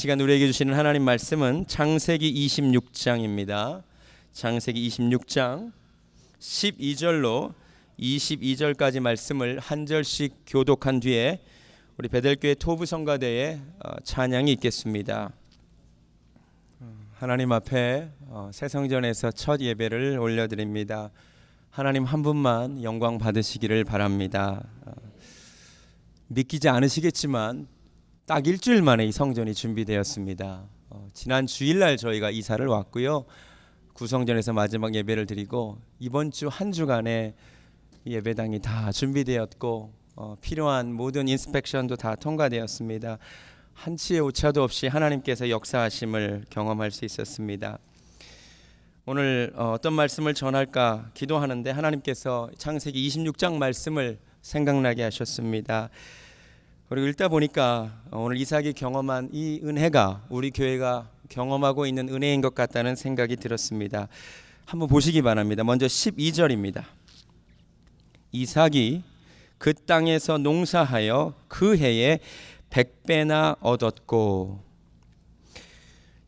시간 우리에게 주시는 하나님 말씀은 창세기 26장입니다. 창세기 26장 12절로 22절까지 말씀을 한 절씩 교독한 뒤에 우리 베델교회 토부성가대에 찬양이 있겠습니다. 하나님 앞에 새성전에서 첫 예배를 올려드립니다. 하나님 한 분만 영광 받으시기를 바랍니다. 믿기지 않으시겠지만 딱 일주일 만에 이 성전이 준비되었습니다. 지난 주일날 저희가 이사를 왔고요. 구성전에서 마지막 예배를 드리고 이번 주 한 주간에 예배당이 다 준비되었고 필요한 모든 인스펙션도 다 통과되었습니다. 한치의 오차도 없이 하나님께서 역사하심을 경험할 수 있었습니다. 오늘 어떤 말씀을 전할까 기도하는데 하나님께서 창세기 26장 말씀을 생각나게 하셨습니다. 그리고 읽다 보니까 오늘 이삭이 경험한 이 은혜가 우리 교회가 경험하고 있는 은혜인 것 같다는 생각이 들었습니다. 한번 보시기 바랍니다. 먼저 12절입니다. 이삭이 그 땅에서 농사하여 그 해에 100배나 얻었고,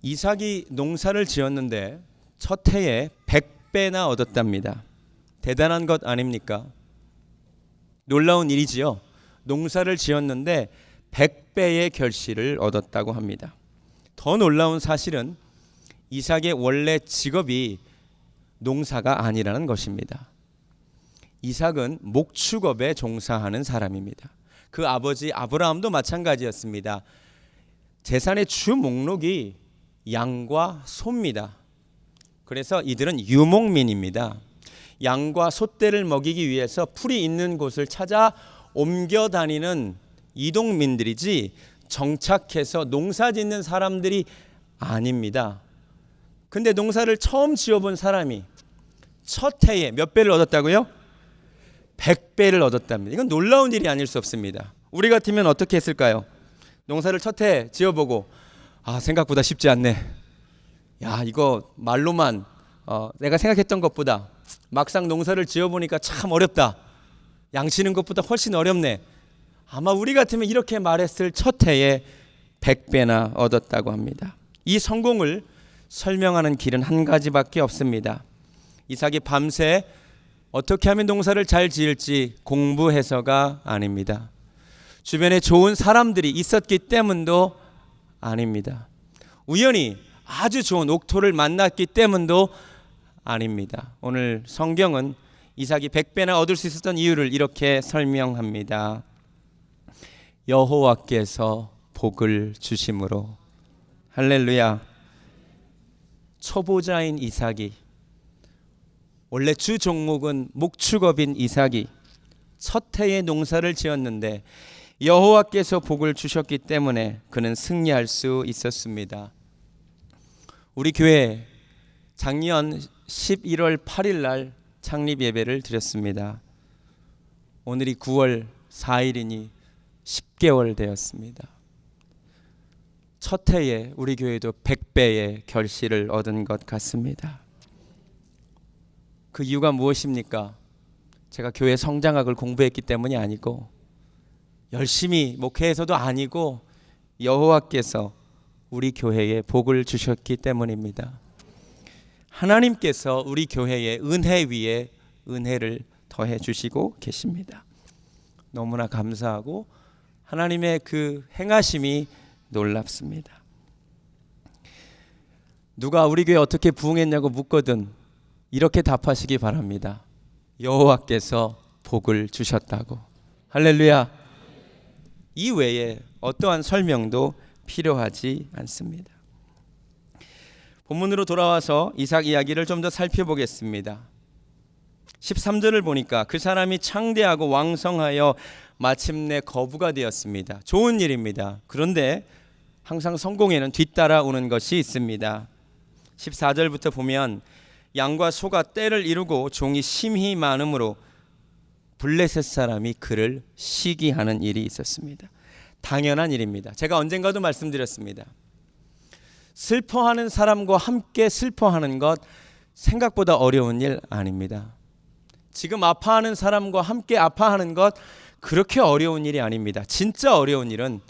이삭이 농사를 지었는데 첫 해에 100배나 얻었답니다. 대단한 것 아닙니까? 놀라운 일이지요. 농사를 지었는데 100배의 결실을 얻었다고 합니다. 더 놀라운 사실은 이삭의 원래 직업이 농사가 아니라는 것입니다. 이삭은 목축업에 종사하는 사람입니다. 그 아버지 아브라함도 마찬가지였습니다. 재산의 주 목록이 양과 소입니다. 그래서 이들은 유목민입니다. 양과 소떼를 먹이기 위해서 풀이 있는 곳을 찾아 옮겨 다니는 이동민들이지 정착해서 농사 짓는 사람들이 아닙니다. 근데 농사를 처음 지어본 사람이 첫 해에 몇 배를 얻었다고요? 100배를 얻었답니다. 이건 놀라운 일이 아닐 수 없습니다. 우리 같으면 어떻게 했을까요? 농사를 첫 해 지어보고 생각보다 쉽지 않네. 이거 말로만 내가 생각했던 것보다 막상 농사를 지어보니까 참 어렵다. 양치는 것보다 훨씬 어렵네. 아마 우리 같으면 이렇게 말했을 첫 해에 100배나 얻었다고 합니다. 이 성공을 설명하는 길은 한 가지밖에 없습니다. 이삭이 밤새 어떻게 하면 농사를 잘 지을지 공부해서가 아닙니다. 주변에 좋은 사람들이 있었기 때문도 아닙니다. 우연히 아주 좋은 옥토를 만났기 때문도 아닙니다. 오늘 성경은 이삭이 100배나 얻을 수 있었던 이유를 이렇게 설명합니다. 여호와께서 복을 주심으로. 할렐루야. 초보자인 이삭이, 원래 주 종목은 목축업인 이삭이 첫 해에 농사를 지었는데 여호와께서 복을 주셨기 때문에 그는 승리할 수 있었습니다. 우리 교회 작년 11월 8일 날 창립 예배를 드렸습니다. 오늘이 9월 4일이니 10개월 되었습니다. 첫 해에 우리 교회도 100배의 결실을 얻은 것 같습니다. 그 이유가 무엇입니까? 제가 교회 성장학을 공부했기 때문이 아니고 열심히 목회해서도 아니고 여호와께서 우리 교회에 복을 주셨기 때문입니다. 하나님께서 우리 교회의 은혜 위에 은혜를 더해 주시고 계십니다. 너무나 감사하고 하나님의 그 행하심이 놀랍습니다. 누가 우리 교회 어떻게 부흥했냐고 묻거든 이렇게 답하시기 바랍니다. 여호와께서 복을 주셨다고. 할렐루야. 이 외에 어떠한 설명도 필요하지 않습니다. 본문으로 돌아와서 이삭 이야기를 좀 더 살펴보겠습니다. 13절을 보니까 그 사람이 창대하고 왕성하여 마침내 거부가 되었습니다. 좋은 일입니다. 그런데 항상 성공에는 뒤따라오는 것이 있습니다. 14절부터 보면 양과 소가 떼를 이루고 종이 심히 많음으로 블레셋 사람이 그를 시기하는 일이 있었습니다. 당연한 일입니다. 제가 언젠가도 말씀드렸습니다. 슬퍼하는 사람과 함께 슬퍼하는 것 생각보다 어려운 일 아닙니다. 지금 아파하는 사람과 함께 아파하는 것 그렇게 어려운 일이 아닙니다. 진짜 어려운 일은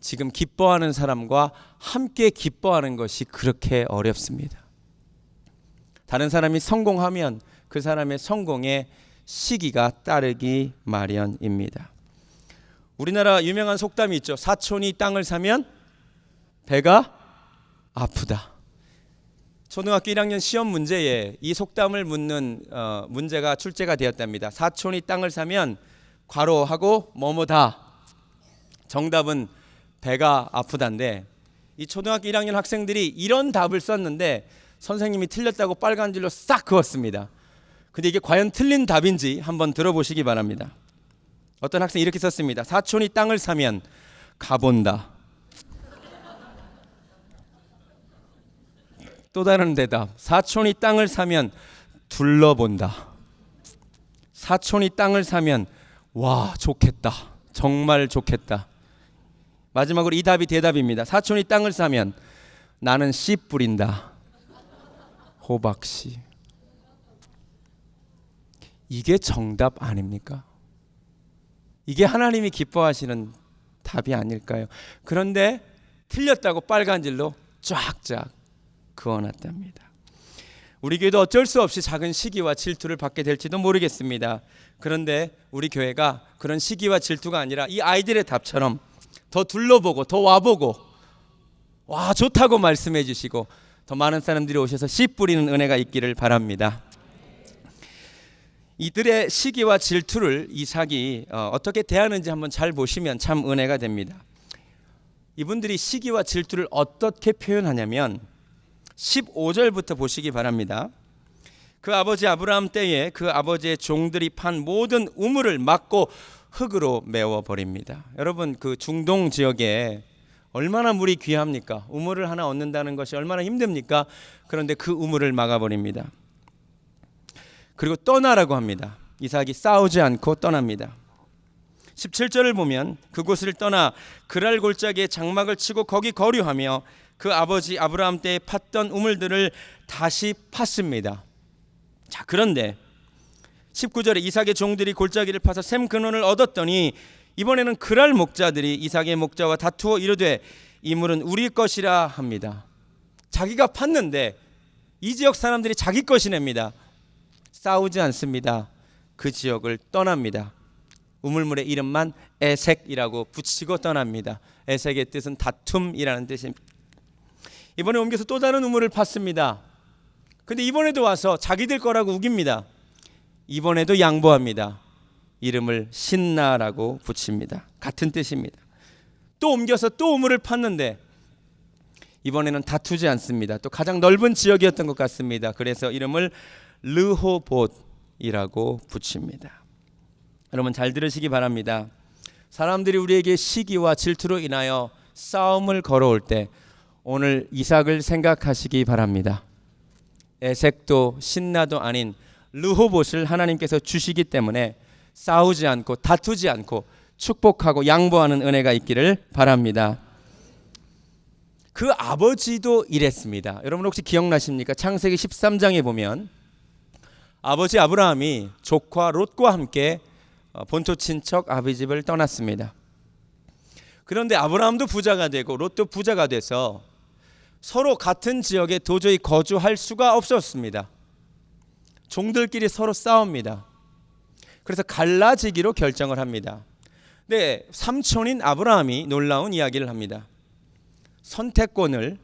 지금 기뻐하는 사람과 함께 기뻐하는 것이 그렇게 어렵습니다. 다른 사람이 성공하면 그 사람의 성공에 시기가 따르기 마련입니다. 우리나라 유명한 속담이 있죠. 사촌이 땅을 사면 배가 아프다. 초등학교 1학년 시험 문제에 이 속담을 묻는 문제가 출제가 되었답니다. 사촌이 땅을 사면 괄호하고 뭐뭐다. 정답은 배가 아프다인데 이 초등학교 1학년 학생들이 이런 답을 썼는데 선생님이 틀렸다고 빨간 줄로 싹 그었습니다. 근데 이게 과연 틀린 답인지 한번 들어보시기 바랍니다. 어떤 학생이 이렇게 썼습니다. 사촌이 땅을 사면 가본다. 또 다른 대답. 사촌이 땅을 사면 둘러본다. 사촌이 땅을 사면 와 좋겠다. 정말 좋겠다. 마지막으로 이 답이 대답입니다. 사촌이 땅을 사면 나는 씨 뿌린다. 호박씨. 이게 정답 아닙니까? 이게 하나님이 기뻐하시는 답이 아닐까요? 그런데 틀렸다고 빨간 질로 쫙쫙 그어놨답니다. 우리 교회도 어쩔 수 없이 작은 시기와 질투를 받게 될지도 모르겠습니다. 그런데 우리 교회가 그런 시기와 질투가 아니라 이 아이들의 답처럼 더 둘러보고 더 와보고 와 좋다고 말씀해 주시고 더 많은 사람들이 오셔서 씨 뿌리는 은혜가 있기를 바랍니다. 이들의 시기와 질투를 이삭이 어떻게 대하는지 한번 잘 보시면 참 은혜가 됩니다. 이분들이 시기와 질투를 어떻게 표현하냐면 15절부터 보시기 바랍니다. 그 아버지 아브라함 때에 그 아버지의 종들이 판 모든 우물을 막고 흙으로 메워버립니다. 여러분 그 중동 지역에 얼마나 물이 귀합니까? 우물을 하나 얻는다는 것이 얼마나 힘듭니까? 그런데 그 우물을 막아버립니다. 그리고 떠나라고 합니다. 이삭이 싸우지 않고 떠납니다. 17절을 보면 그곳을 떠나 그랄 골짜기에 장막을 치고 거기 거류하며 그 아버지 아브라함 때에 팠던 우물들을 다시 팠습니다. 자, 그런데 19절에 이삭의 종들이 골짜기를 파서 샘 근원을 얻었더니 이번에는 그랄 목자들이 이삭의 목자와 다투어 이르되 이 물은 우리 것이라 합니다. 자기가 팠는데 이 지역 사람들이 자기 것이랍니다. 싸우지 않습니다. 그 지역을 떠납니다. 우물물의 이름만 에색이라고 붙이고 떠납니다. 에색의 뜻은 다툼이라는 뜻입니다. 이번에 옮겨서 또 다른 우물을 팠습니다. 근데 이번에도 와서 자기들 거라고 우깁니다. 이번에도 양보합니다. 이름을 신나라고 붙입니다. 같은 뜻입니다. 또 옮겨서 또 우물을 팠는데 이번에는 다투지 않습니다. 또 가장 넓은 지역이었던 것 같습니다. 그래서 이름을 르호봇이라고 붙입니다. 여러분 잘 들으시기 바랍니다. 사람들이 우리에게 시기와 질투로 인하여 싸움을 걸어올 때 오늘 이삭을 생각하시기 바랍니다. 에색도 신나도 아닌 르호봇을 하나님께서 주시기 때문에 싸우지 않고 다투지 않고 축복하고 양보하는 은혜가 있기를 바랍니다. 그 아버지도 이랬습니다. 여러분 혹시 기억나십니까? 창세기 13장에 보면 아버지 아브라함이 조카 롯과 함께 본토 친척 아비 집을 떠났습니다. 그런데 아브라함도 부자가 되고 롯도 부자가 돼서 서로 같은 지역에 도저히 거주할 수가 없었습니다. 종들끼리 서로 싸웁니다. 그래서 갈라지기로 결정을 합니다. 근데 삼촌인 아브라함이 놀라운 이야기를 합니다. 선택권을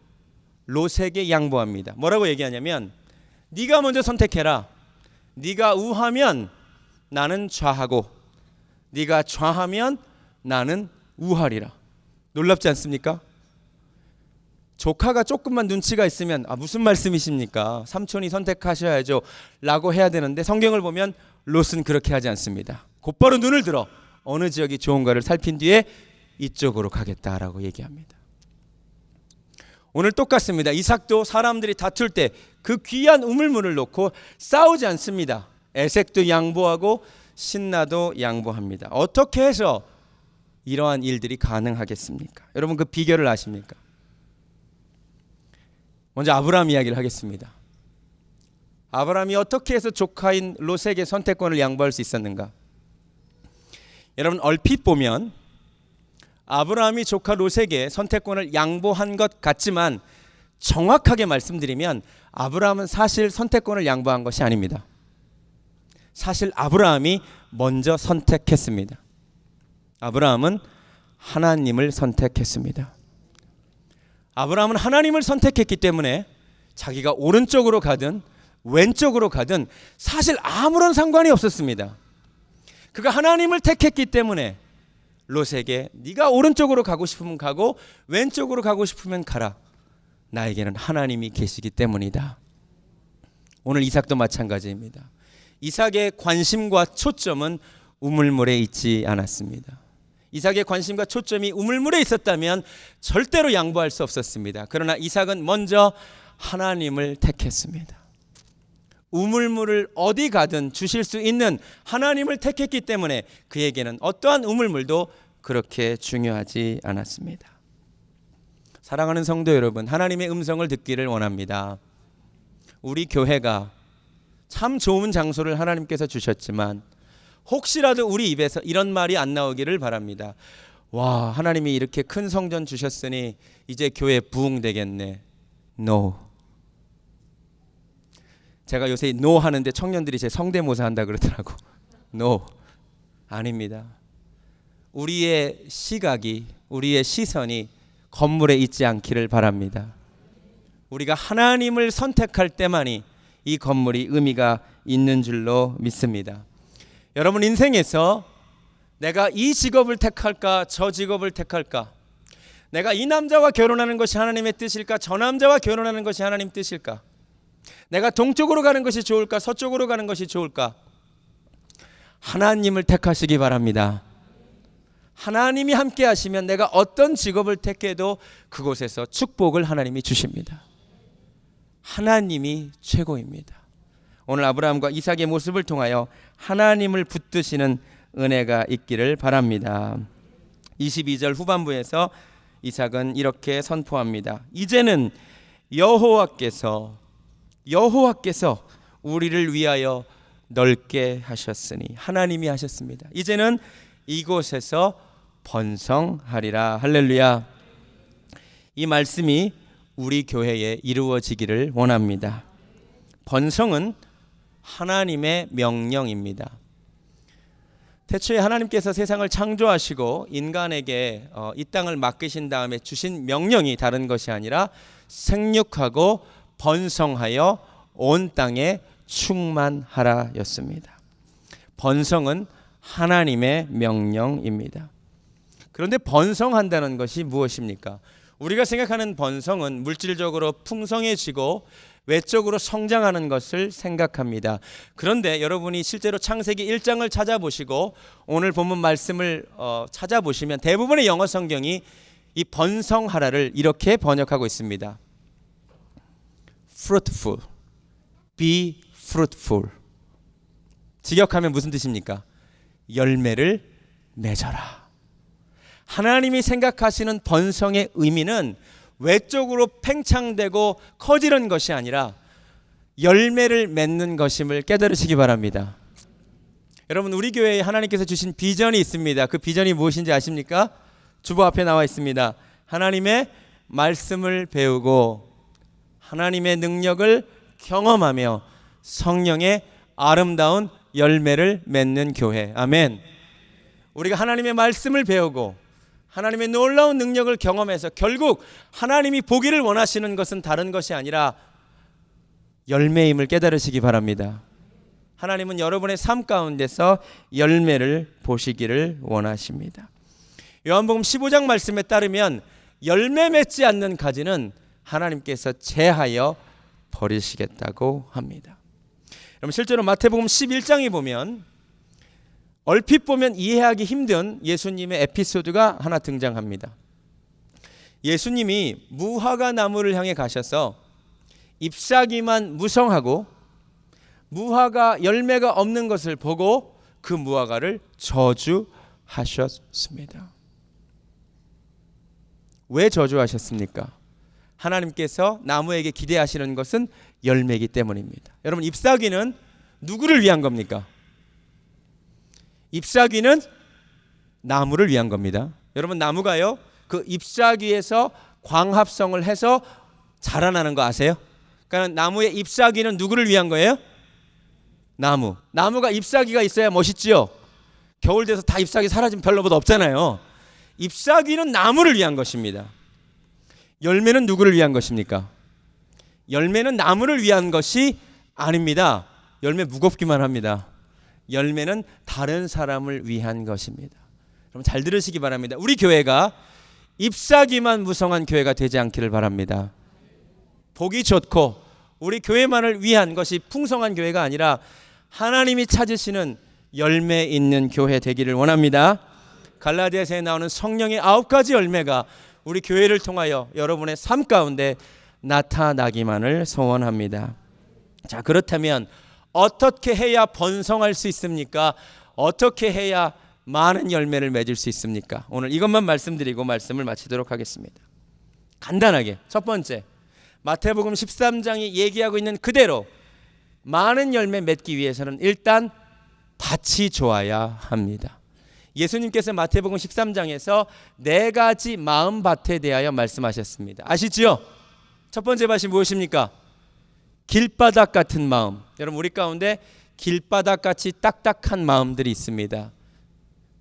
롯에게 양보합니다. 뭐라고 얘기하냐면 네가 먼저 선택해라. 네가 우하면 나는 좌하고 네가 좌하면 나는 우하리라. 놀랍지 않습니까? 조카가 조금만 눈치가 있으면 무슨 말씀이십니까? 삼촌이 선택하셔야죠 라고 해야 되는데 성경을 보면 롯은 그렇게 하지 않습니다. 곧바로 눈을 들어 어느 지역이 좋은가를 살핀 뒤에 이쪽으로 가겠다라고 얘기합니다. 오늘 똑같습니다. 이삭도 사람들이 다툴 때 그 귀한 우물물을 놓고 싸우지 않습니다. 에색도 양보하고 신나도 양보합니다. 어떻게 해서 이러한 일들이 가능하겠습니까? 여러분 그 비결을 아십니까? 먼저 아브라함 이야기를 하겠습니다. 아브라함이 어떻게 해서 조카인 롯에게 선택권을 양보할 수 있었는가? 여러분 얼핏 보면 아브라함이 조카 롯에게 선택권을 양보한 것 같지만 정확하게 말씀드리면 아브라함은 사실 선택권을 양보한 것이 아닙니다. 사실 아브라함이 먼저 선택했습니다. 아브라함은 하나님을 선택했습니다. 아브라함은 하나님을 선택했기 때문에 자기가 오른쪽으로 가든 왼쪽으로 가든 사실 아무런 상관이 없었습니다. 그가 하나님을 택했기 때문에 롯에게 네가 오른쪽으로 가고 싶으면 가고 왼쪽으로 가고 싶으면 가라. 나에게는 하나님이 계시기 때문이다. 오늘 이삭도 마찬가지입니다. 이삭의 관심과 초점은 우물물에 있지 않았습니다. 이삭의 관심과 초점이 우물물에 있었다면 절대로 양보할 수 없었습니다. 그러나 이삭은 먼저 하나님을 택했습니다. 우물물을 어디 가든 주실 수 있는 하나님을 택했기 때문에 그에게는 어떠한 우물물도 그렇게 중요하지 않았습니다. 사랑하는 성도 여러분, 하나님의 음성을 듣기를 원합니다. 우리 교회가 참 좋은 장소를 하나님께서 주셨지만 혹시라도 우리 입에서 이런 말이 안 나오기를 바랍니다. 와, 하나님이 이렇게 큰 성전 주셨으니 이제 교회 부흥되겠네. No. 제가 요새 no 하는데 청년들이 제 성대모사 한다 그러더라고. No. 아닙니다. 우리의 시각이, 우리의 시선이 건물에 있지 않기를 바랍니다. 우리가 하나님을 선택할 때만이 이 건물이 의미가 있는 줄로 믿습니다. 여러분 인생에서 내가 이 직업을 택할까 저 직업을 택할까, 내가 이 남자와 결혼하는 것이 하나님의 뜻일까 저 남자와 결혼하는 것이 하나님 뜻일까, 내가 동쪽으로 가는 것이 좋을까 서쪽으로 가는 것이 좋을까, 하나님을 택하시기 바랍니다. 하나님이 함께 하시면 내가 어떤 직업을 택해도 그곳에서 축복을 하나님이 주십니다. 하나님이 최고입니다. 오늘 아브라함과 이삭의 모습을 통하여 하나님을 붙드시는 은혜가 있기를 바랍니다. 22절 후반부에서 이삭은 이렇게 선포합니다. 이제는 여호와께서 우리를 위하여 넓게 하셨으니, 하나님이 하셨습니다. 이제는 이곳에서 번성하리라. 할렐루야. 이 말씀이 우리 교회에 이루어지기를 원합니다. 번성은 하나님의 명령입니다. 태초에 하나님께서 세상을 창조하시고 인간에게 이 땅을 맡기신 다음에 주신 명령이 다른 것이 아니라 생육하고 번성하여 온 땅에 충만하라였습니다. 번성은 하나님의 명령입니다. 그런데 번성한다는 것이 무엇입니까? 우리가 생각하는 번성은 물질적으로 풍성해지고 외적으로 성장하는 것을 생각합니다. 그런데 여러분이 실제로 창세기 1장을 찾아보시고 오늘 본문 말씀을 찾아보시면 대부분의 영어 성경이 이 번성하라를 이렇게 번역하고 있습니다. fruitful, be fruitful. 직역하면 무슨 뜻입니까? 열매를 맺어라. 하나님이 생각하시는 번성의 의미는 외적으로 팽창되고 커지는 것이 아니라 열매를 맺는 것임을 깨달으시기 바랍니다. 여러분, 우리 교회에 하나님께서 주신 비전이 있습니다. 그 비전이 무엇인지 아십니까? 주보 앞에 나와 있습니다. 하나님의 말씀을 배우고 하나님의 능력을 경험하며 성령의 아름다운 열매를 맺는 교회. 아멘. 우리가 하나님의 말씀을 배우고 하나님의 놀라운 능력을 경험해서 결국 하나님이 보기를 원하시는 것은 다른 것이 아니라 열매임을 깨달으시기 바랍니다. 하나님은 여러분의 삶 가운데서 열매를 보시기를 원하십니다. 요한복음 15장 말씀에 따르면 열매 맺지 않는 가지는 하나님께서 제하여 버리시겠다고 합니다. 여러분, 실제로 마태복음 11장에 보면 얼핏 보면 이해하기 힘든 예수님의 에피소드가 하나 등장합니다. 예수님이 무화과 나무를 향해 가셔서 잎사귀만 무성하고 무화과 열매가 없는 것을 보고 그 무화과를 저주하셨습니다. 왜 저주하셨습니까? 하나님께서 나무에게 기대하시는 것은 열매이기 때문입니다. 여러분, 잎사귀는 누구를 위한 겁니까? 잎사귀는 나무를 위한 겁니다. 여러분 나무가요 그 잎사귀에서 광합성을 해서 자라나는 거 아세요? 그러니까 나무의 잎사귀는 누구를 위한 거예요? 나무가 잎사귀가 있어야 멋있지요. 겨울 돼서 다 잎사귀 사라지면 별로 없잖아요. 잎사귀는 나무를 위한 것입니다. 열매는 누구를 위한 것입니까? 열매는 나무를 위한 것이 아닙니다. 열매 무겁기만 합니다. 열매는 다른 사람을 위한 것입니다. 여러분 잘 들으시기 바랍니다. 우리 교회가 잎사귀만 무성한 교회가 되지 않기를 바랍니다. 보기 좋고 우리 교회만을 위한 것이 풍성한 교회가 아니라 하나님이 찾으시는 열매 있는 교회 되기를 원합니다. 갈라디아서에 나오는 성령의 9가지 열매가 우리 교회를 통하여 여러분의 삶 가운데 나타나기만을 소원합니다. 자, 그렇다면 어떻게 해야 번성할 수 있습니까? 어떻게 해야 많은 열매를 맺을 수 있습니까? 오늘 이것만 말씀드리고 말씀을 마치도록 하겠습니다. 간단하게 첫 번째, 마태복음 13장이 얘기하고 있는 그대로 많은 열매 맺기 위해서는 일단 밭이 좋아야 합니다. 예수님께서 마태복음 13장에서 4가지 마음밭에 대하여 말씀하셨습니다. 아시죠? 첫 번째 밭이 무엇입니까? 길바닥 같은 마음. 여러분 우리 가운데 길바닥같이 딱딱한 마음들이 있습니다.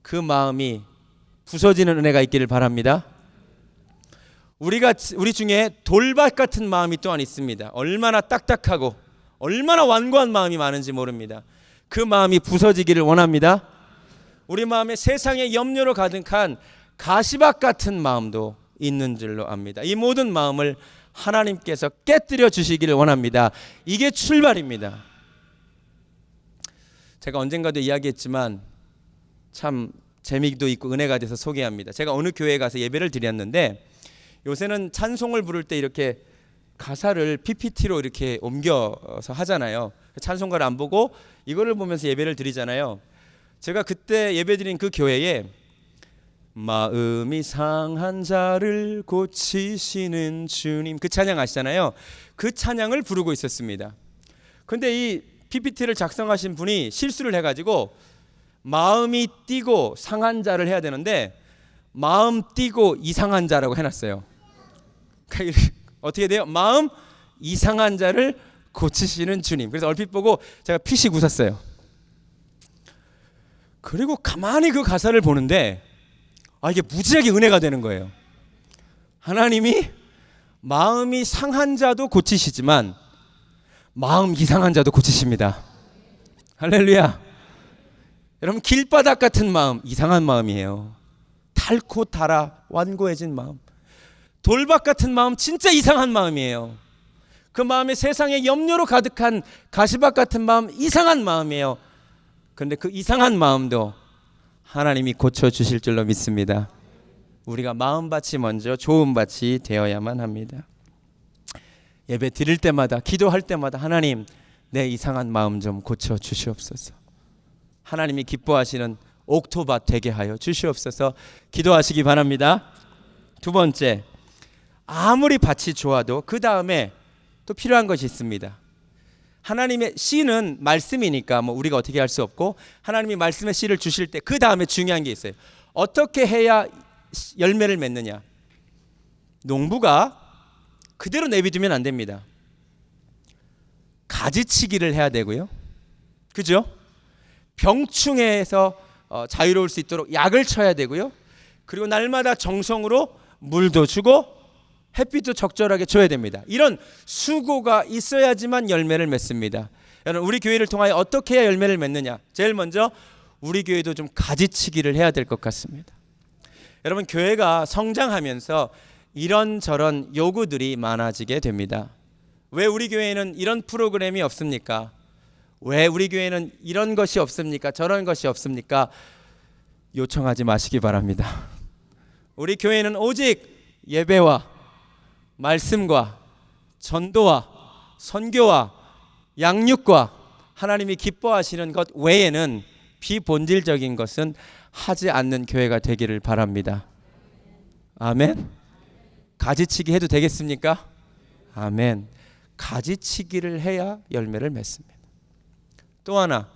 그 마음이 부서지는 은혜가 있기를 바랍니다. 우리 중에 돌밭 같은 마음이 또한 있습니다. 얼마나 딱딱하고 얼마나 완고한 마음이 많은지 모릅니다. 그 마음이 부서지기를 원합니다. 우리 마음에 세상의 염려로 가득한 가시밭 같은 마음도 있는 줄로 압니다. 이 모든 마음을 하나님께서 깨뜨려 주시기를 원합니다. 이게 출발입니다. 제가 언젠가도 이야기했지만 참 재미도 있고 은혜가 돼서 소개합니다. 제가 어느 교회에 가서 예배를 드렸는데 요새는 찬송을 부를 때 이렇게 가사를 PPT로 이렇게 옮겨서 하잖아요. 찬송가를 안 보고 이거를 보면서 예배를 드리잖아요. 제가 그때 예배드린 그 교회에 마음이 상한 자를 고치시는 주님, 그 찬양 아시잖아요. 그 찬양을 부르고 있었습니다. 근데 이 PPT를 작성하신 분이 실수를 해가지고 마음이 뛰고 상한 자를 해야 되는데 마음 뛰고 이상한 자라고 해놨어요. 그러니까 어떻게 돼요? 마음 이상한 자를 고치시는 주님. 그래서 얼핏 보고 제가 피식 웃었어요. 그리고 가만히 그 가사를 보는데 이게 무지하게 은혜가 되는 거예요. 하나님이 마음이 상한 자도 고치시지만 마음 이상한 자도 고치십니다. 할렐루야. 여러분 길바닥 같은 마음 이상한 마음이에요. 닳고 달아 완고해진 마음. 돌밭 같은 마음 진짜 이상한 마음이에요. 그 마음에 세상의 염려로 가득한 가시밭 같은 마음 이상한 마음이에요. 그런데 그 이상한 마음도 하나님이 고쳐주실 줄로 믿습니다. 우리가 마음밭이 먼저 좋은 밭이 되어야만 합니다. 예배 드릴 때마다 기도할 때마다 하나님 내 이상한 마음 좀 고쳐주시옵소서. 하나님이 기뻐하시는 옥토밭 되게 하여 주시옵소서. 기도하시기 바랍니다. 두 번째, 아무리 밭이 좋아도 그 다음에 또 필요한 것이 있습니다. 하나님의 씨는 말씀이니까 뭐 우리가 어떻게 할 수 없고 하나님이 말씀의 씨를 주실 때 그 다음에 중요한 게 있어요. 어떻게 해야 열매를 맺느냐. 농부가 그대로 내비두면 안 됩니다. 가지치기를 해야 되고요. 그죠? 병충해에서 자유로울 수 있도록 약을 쳐야 되고요. 그리고 날마다 정성으로 물도 주고 햇빛도 적절하게 줘야 됩니다. 이런 수고가 있어야지만 열매를 맺습니다. 여러분 우리 교회를 통하여 어떻게 해야 열매를 맺느냐. 제일 먼저 우리 교회도 좀 가지치기를 해야 될 것 같습니다. 여러분 교회가 성장하면서 이런저런 요구들이 많아지게 됩니다. 왜 우리 교회에는 이런 프로그램이 없습니까? 왜 우리 교회는 이런 것이 없습니까? 저런 것이 없습니까? 요청하지 마시기 바랍니다. 우리 교회는 오직 예배와 말씀과 전도와 선교와 양육과 하나님이 기뻐하시는 것 외에는 비본질적인 것은 하지 않는 교회가 되기를 바랍니다. 아멘. 가지치기 해도 되겠습니까? 아멘. 가지치기를 해야 열매를 맺습니다. 또 하나,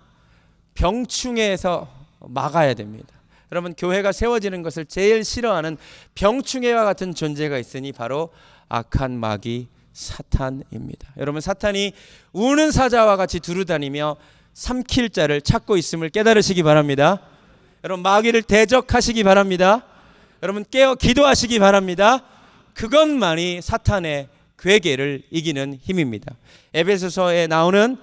병충해에서 막아야 됩니다. 여러분, 교회가 세워지는 것을 제일 싫어하는 병충해와 같은 존재가 있으니 바로 악한 마귀 사탄입니다. 여러분, 사탄이 우는 사자와 같이 두루다니며 삼킬 자를 찾고 있음을 깨달으시기 바랍니다. 여러분, 마귀를 대적하시기 바랍니다. 여러분, 깨어 기도하시기 바랍니다. 그것만이 사탄의 괴계를 이기는 힘입니다. 에베소서에 나오는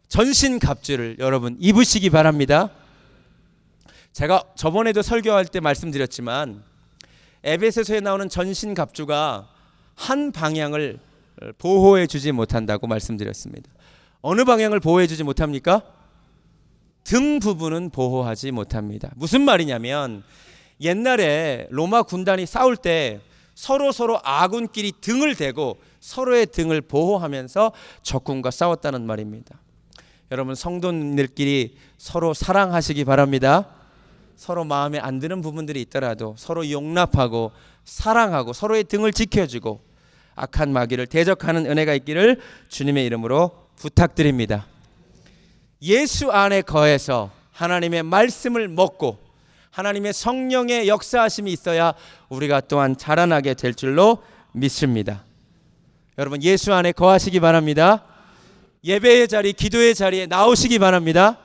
전신갑주를 여러분 입으시기 바랍니다. 제가 저번에도 설교할 때 말씀드렸지만 에베소서에 나오는 전신갑주가 한 방향을 보호해 주지 못한다고 말씀드렸습니다. 어느 방향을 보호해 주지 못합니까? 등 부분은 보호하지 못합니다. 무슨 말이냐면 옛날에 로마 군단이 싸울 때 서로 아군끼리 등을 대고 서로의 등을 보호하면서 적군과 싸웠다는 말입니다. 여러분, 성도님들끼리 서로 사랑하시기 바랍니다. 서로 마음에 안 드는 부분들이 있더라도 서로 용납하고 사랑하고 서로의 등을 지켜주고 악한 마귀를 대적하는 은혜가 있기를 주님의 이름으로 부탁드립니다. 예수 안에 거해서 하나님의 말씀을 먹고 하나님의 성령의 역사하심이 있어야 우리가 또한 자라나게 될 줄로 믿습니다. 여러분, 예수 안에 거하시기 바랍니다. 예배의 자리, 기도의 자리에 나오시기 바랍니다.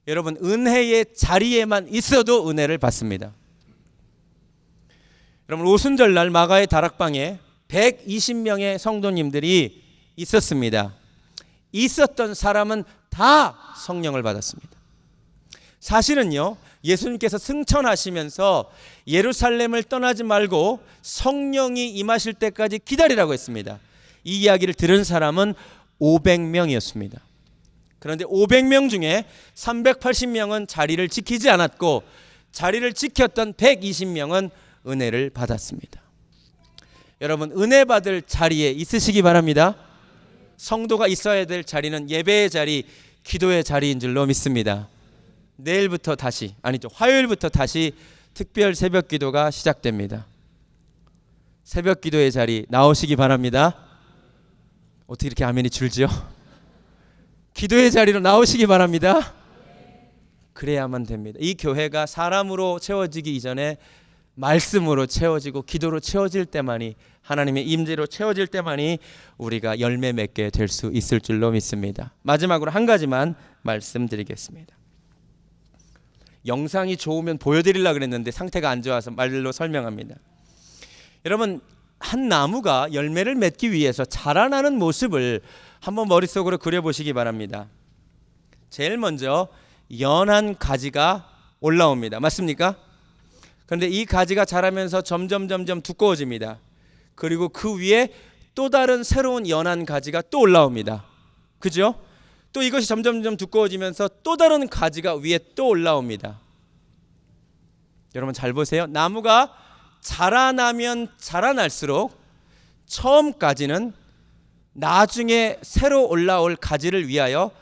여러분, 은혜의 자리에만 있어도 은혜를 받습니다. 여러분, 오순절날 마가의 다락방에 120명의 성도님들이 있었습니다. 있었던 사람은 다 성령을 받았습니다. 사실은요, 예수님께서 승천하시면서 예루살렘을 떠나지 말고 성령이 임하실 때까지 기다리라고 했습니다. 이 이야기를 들은 사람은 500명이었습니다. 그런데 500명 중에 380명은 자리를 지키지 않았고 자리를 지켰던 120명은 은혜를 받았습니다. 여러분, 은혜 받을 자리에 있으시기 바랍니다. 성도가 있어야 될 자리는 예배의 자리, 기도의 자리인 줄로 믿습니다. 내일부터 다시, 아니죠, 화요일부터 다시 특별 새벽 기도가 시작됩니다. 새벽 기도의 자리 나오시기 바랍니다. 어떻게 이렇게 아멘이 줄지요? 기도의 자리로 나오시기 바랍니다. 그래야만 됩니다. 이 교회가 사람으로 채워지기 이전에 말씀으로 채워지고 기도로 채워질 때만이, 하나님의 임재로 채워질 때만이 우리가 열매 맺게 될 수 있을 줄로 믿습니다. 마지막으로 한 가지만 말씀드리겠습니다. 영상이 좋으면 보여드리려고 그랬는데 상태가 안 좋아서 말로 설명합니다. 여러분, 한 나무가 열매를 맺기 위해서 자라나는 모습을 한번 머릿속으로 그려보시기 바랍니다. 제일 먼저 연한 가지가 올라옵니다. 맞습니까? 그런데 이 가지가 자라면서 점점 두꺼워집니다. 그리고 그 위에 또 다른 새로운 연한 가지가 또 올라옵니다. 그죠? 또 이것이 점점 두꺼워지면서 또 다른 가지가 위에 또 올라옵니다. 여러분, 잘 보세요. 나무가 자라나면 자라날수록 처음까지는 나중에 새로 올라올 가지를 위하여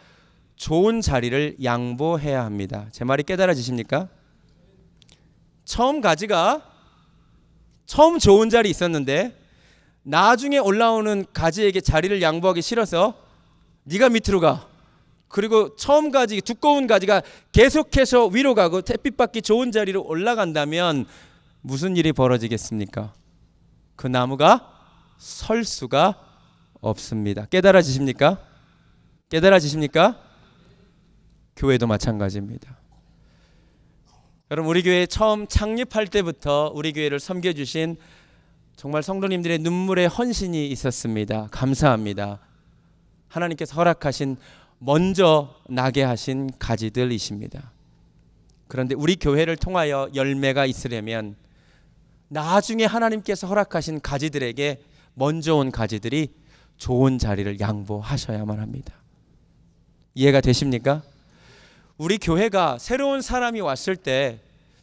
좋은 자리를 양보해야 합니다. 제 말이 깨달아지십니까? 처음 가지가 처음 좋은 자리 있었는데 나중에 올라오는 가지에게 자리를 양보하기 싫어서 네가 밑으로 가. 그리고 처음 가지, 두꺼운 가지가 계속해서 위로 가고 햇빛 받기 좋은 자리로 올라간다면 무슨 일이 벌어지겠습니까? 그 나무가 설 수가 없습니다. 깨달아지십니까? 깨달아지십니까? 교회도 마찬가지입니다. 여러분, 우리 교회 처음 창립할 때부터 우리 교회를 섬겨주신 정말 성도님들의 눈물의 헌신이 있었습니다. 감사합니다. 하나님께서 허락하신, 먼저 나게 하신 가지들이십니다. 그런데 우리 교회를 통하여 열매가 있으려면 나중에 하나님께서 허락하신 가지들에게 먼저 온 가지들이 좋은 자리를 양보하셔야만 합니다. 이해가 되십니까? 우리 교회가 새로운 사람이 왔을 때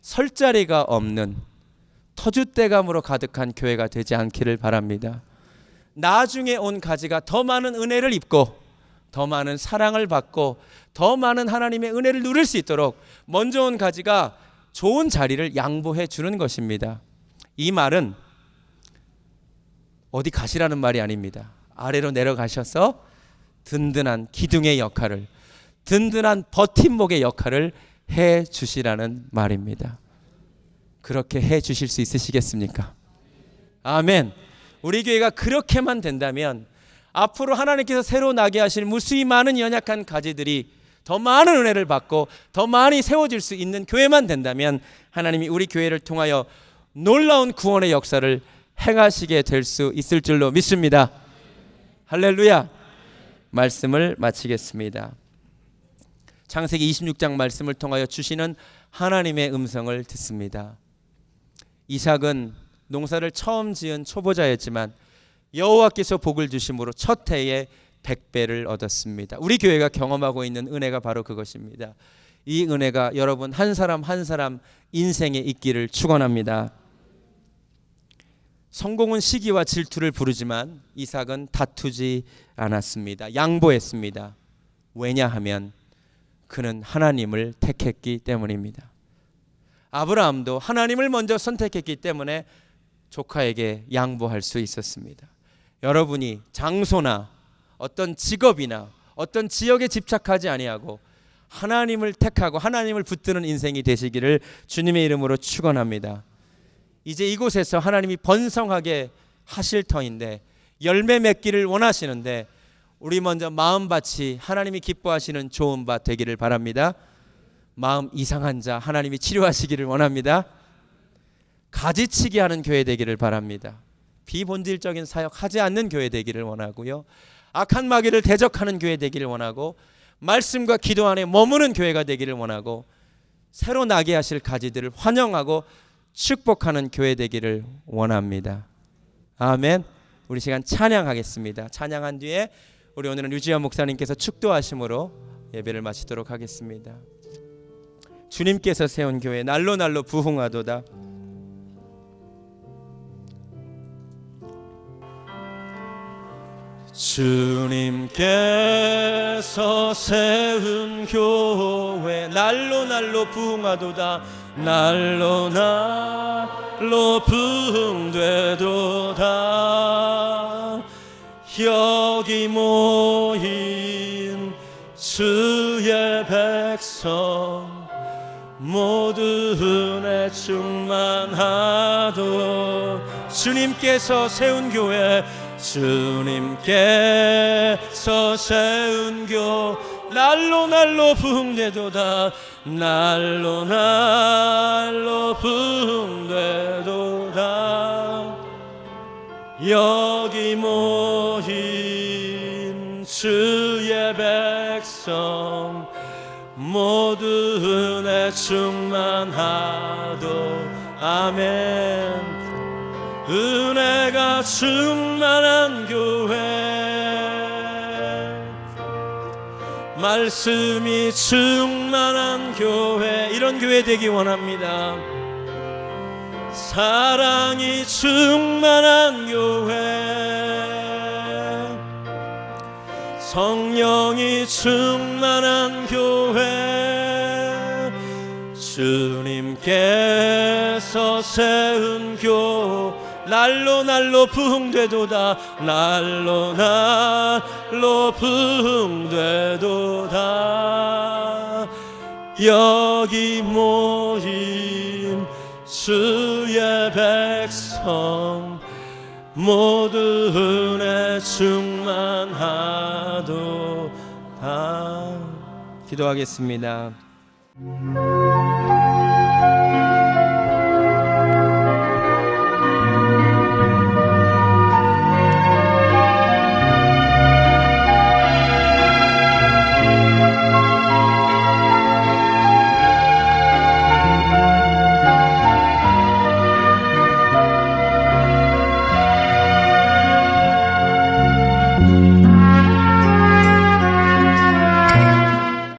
설 자리가 없는 터줏대감으로 가득한 교회가 되지 않기를 바랍니다. 나중에 온 가지가 더 많은 은혜를 입고 더 많은 사랑을 받고 더 많은 하나님의 은혜를 누릴 수 있도록 먼저 온 가지가 좋은 자리를 양보해 주는 것입니다. 이 말은 어디 가시라는 말이 아닙니다. 아래로 내려가셔서 든든한 기둥의 역할을, 든든한 버팀목의 역할을 해 주시라는 말입니다. 그렇게 해 주실 수 있으시겠습니까? 아멘. 우리 교회가 그렇게만 된다면 앞으로 하나님께서 새로 나게 하실 무수히 많은 연약한 가지들이 더 많은 은혜를 받고 더 많이 세워질 수 있는 교회만 된다면 하나님이 우리 교회를 통하여 놀라운 구원의 역사를 행하시게 될 수 있을 줄로 믿습니다. 할렐루야. 말씀을 마치겠습니다. 창세기 26장 말씀을 통하여 주시는 하나님의 음성을 듣습니다. 이삭은 농사를 처음 지은 초보자였지만 여호와께서 복을 주심으로 첫 해에 100배를 얻었습니다. 우리 교회가 경험하고 있는 은혜가 바로 그것입니다. 이 은혜가 여러분 한 사람 한 사람 인생에 있기를 축원합니다. 성공은 시기와 질투를 부르지만 이삭은 다투지 않았습니다. 양보했습니다. 왜냐하면 그는 하나님을 택했기 때문입니다. 아브라함도 하나님을 먼저 선택했기 때문에 조카에게 양보할 수 있었습니다. 여러분이 장소나 어떤 직업이나 어떤 지역에 집착하지 아니하고 하나님을 택하고 하나님을 붙드는 인생이 되시기를 주님의 이름으로 축원합니다. 이제 이곳에서 하나님이 번성하게 하실 터인데 열매 맺기를 원하시는데 우리 먼저 마음밭이 하나님이 기뻐하시는 좋은 밭 되기를 바랍니다. 마음 이상한 자 하나님이 치료하시기를 원합니다. 가지치기 하는 교회 되기를 바랍니다. 비본질적인 사역 하지 않는 교회 되기를 원하고요. 악한 마귀를 대적하는 교회 되기를 원하고 말씀과 기도 안에 머무는 교회가 되기를 원하고 새로 나게 하실 가지들을 환영하고 축복하는 교회 되기를 원합니다. 아멘. 우리 시간 찬양하겠습니다. 찬양한 뒤에 우리 오늘은 류지연 목사님께서 축도하심으로 예배를 마치도록 하겠습니다. 주님께서 세운 교회 날로 날로 부흥하도다. 주님께서 세운 교회 날로 날로 부흥하도다. 날로 날로 부흥되도다. 여기 모인 주의 백성 모두 은혜 충만하도. 주님께서 세운 교회 주님께서 세운 교 날로 날로 부흥되도다. 날로 날로 부흥되도다. 여기 모인 주의 백성 모두 은혜 충만하도. 아멘. 은혜가 충만한 교회 말씀이 충만한 교회 이런 교회 되기 원합니다. 사랑이 충만한 교회 성령이 충만한 교회 주님께서 세운 교회 날로 날로 부흥되도다. 날로 날로 부흥되도다. 여기 모인 주의 백성 모두 은혜 충만하도다. 기도하겠습니다.